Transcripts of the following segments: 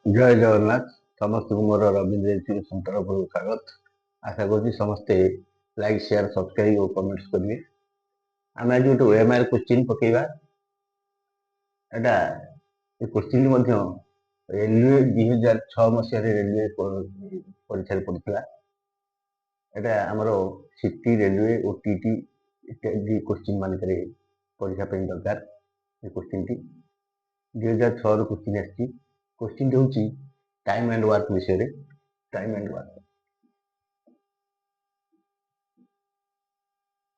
ଜୟ ଜଗନ୍ନାଥ। ସମସ୍ତଙ୍କୁ ମୋର ରବୀନ୍ଦ୍ର ଏଜୁକେସନ ତରଫରୁ ସ୍ୱାଗତ। ଆଶା କରୁଛି ସମସ୍ତେ ଲାଇକ୍, ସେୟାର, ସବସ୍କ୍ରାଇବ ଓ କମେଣ୍ଟ କରିବେ। ଆମେ ଆଜି ଗୋଟେ OMR କୋଶ୍ଚିନ୍ ପକେଇବା। ଏଟା ଏ କୋଶ୍ଚିନ୍ ମଧ୍ୟ ରେଲୱେ 2006 ମସିହାରେ ରେଲୱେ ପରୀକ୍ଷାରେ ପଡିଥିଲା। ଏଟା ଆମର ସିଟି, ରେଲୱେ, OTT ଇତ୍ୟାଦି କୋଶ୍ଚିନ୍ ମାନଙ୍କରେ ପରୀକ୍ଷା ପାଇଁ ଦରକାର। ଏ କୋଶ୍ଚିନ୍ଟି 2006 କୋଶ୍ଚିନ୍ ଆସିଛି। କୋଶ୍ଚିନ୍ ହେଉଛି टाइम एंड वर्क विषय टाइम एंड वर्क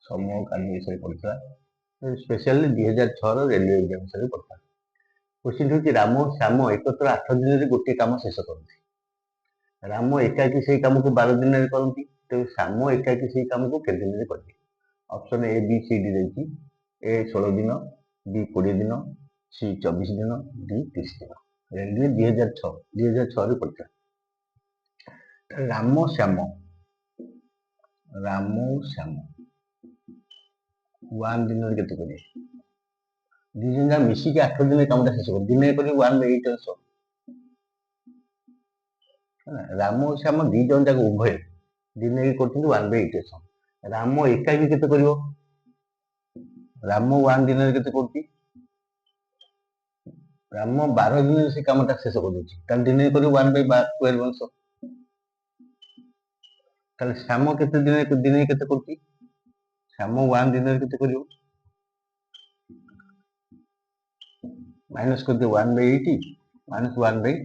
समूह कार्य विषय पड़ता स्पेशली 2006 रेलवे एग्जाम विषय पड़ता। क्वेश्चन हूँ राम श्याम एकत्र 8 दिन गोटे कम शेष करती। राम एकाकी से कम को 12 दिन में करती, तो श्याम एकाकी से कम को के दिन में करती। Option A B C D देखी। ए 16 दिन, बी 20 दिन, सी 24 दिन, डी 30 दिन। रेलवे 2006 पड़ता। राम श्याम वन दिन के दी जन जहाँ मिसिक 8 दिन कम शेष कर दिन कर 1/8 अंश। राम श्याम दी जन जाक उभय दिन कर 1/8 अंश। राम एकाकी केते करिवो? राम 1 दिन केते करती? राम 12 दिन से कामटा शेष कर देछि, ताल दिन कर 1/12 अंश। ताल श्याम केते दिन केते करती? श्याम 1 दिन केते करिवो? माइनस कर 1/8 माइनस 1/12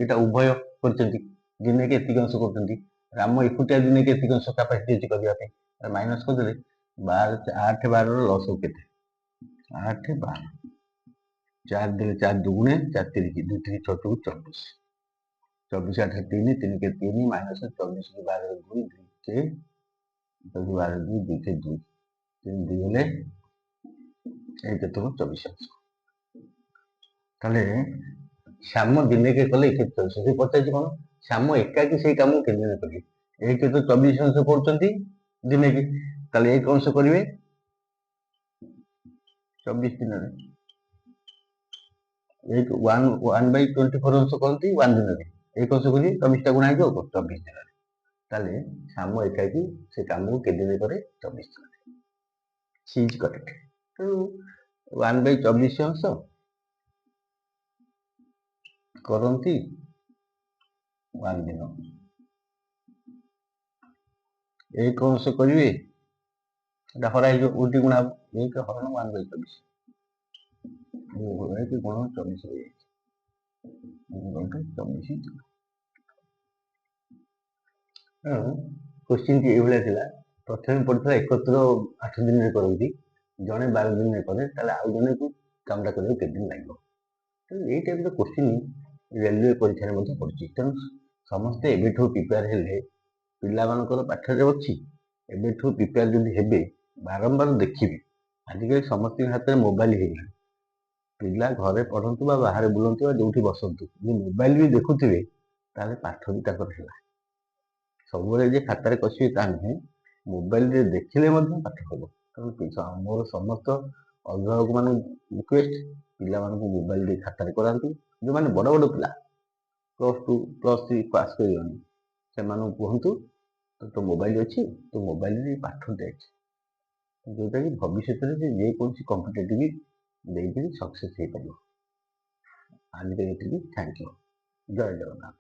এটা উভয় করছেন দিনে কে এতিক অংশ করছেন। রাম একুটিয়া দিনে কে এতিক অংশ ক্যাপাসিটি আছে করিয়া পে মাইনাস করে দেলে 12 8 12 ର লস কেতে 8 12 4 দিলে 4 দুগুণে 4 3 2 3 6 2 24 24 8 3 3 के 3 माइनस 24 के 12 2 2 के 12 2 2 के 2 3 2 হলে এই কত 24 अंश। তাহলে শ্যাম দিনে কে কলে 24 से পড়তাছি কোন শ্যাম একাকি সেই কাম কে দিনে করি। এই কে তো 24 अंश করছন্তি দিনে কি, তাহলে এই অংশ করিবে 24 দিনে। एक 1/24 अंश करती 1 दिन में एक अंश करी 24 टा गुणा हो 24 दिन। ताले श्याम एकाकी से काम को के दिन करे 24 दिन। सी इज करेक्ट। तो 1/24 अंश करती 1 दिन। एक अंश करिवे এটা হরাই যে উল্টি গুণা एक হরণ 1/24 एक गुण 24 হয়ে যাচ্ছে 24। क्वेश्चन टी एभलिया थिला। प्रथम पड़ता एकत्र 8 दिन रे करती, जने 12 दिन रे करे, ताले आउ जने को कामटा करे के दिन लागो। तो एई टाइप रो क्वेश्चन रेलवे परीक्षा रे मध्ये पड़छि। तेणु समस्ते एबेठो प्रिपेयर हेले पिला मानकर पाठ रे अछि। एबेठो प्रिपेयर जदि हेबे बारंबार देखिए। आजिकल समस्त हाथ में मोबाइल है। पिला घरे पढ़ंतु बा बाहर बुलंतु बा जोठी बसंतु, मोबाइल भी देखुथिबे ताले पाठ भी ताकर हेला। सबले जे खातारे कसिबे ता नहीं, मोबाइल रे देखिले मध्ये पाठ हबो। तेणु मोर समस्त अभिभावक मान रिक्वेस्ट पिला मान को मोबाइल रे खातारे करांतु। जो माने बड़ बड़ पिला +2 +3 पास करियोनी से मानु कहंतु तो मोबाइल अछि, तो मोबाइल रे पाठ देख जोटा कि भविष्य में जे कौन कम्पिटेटिव देकर सक्सेस हो पार। आज थैंक यू। जय जगन्नाथ।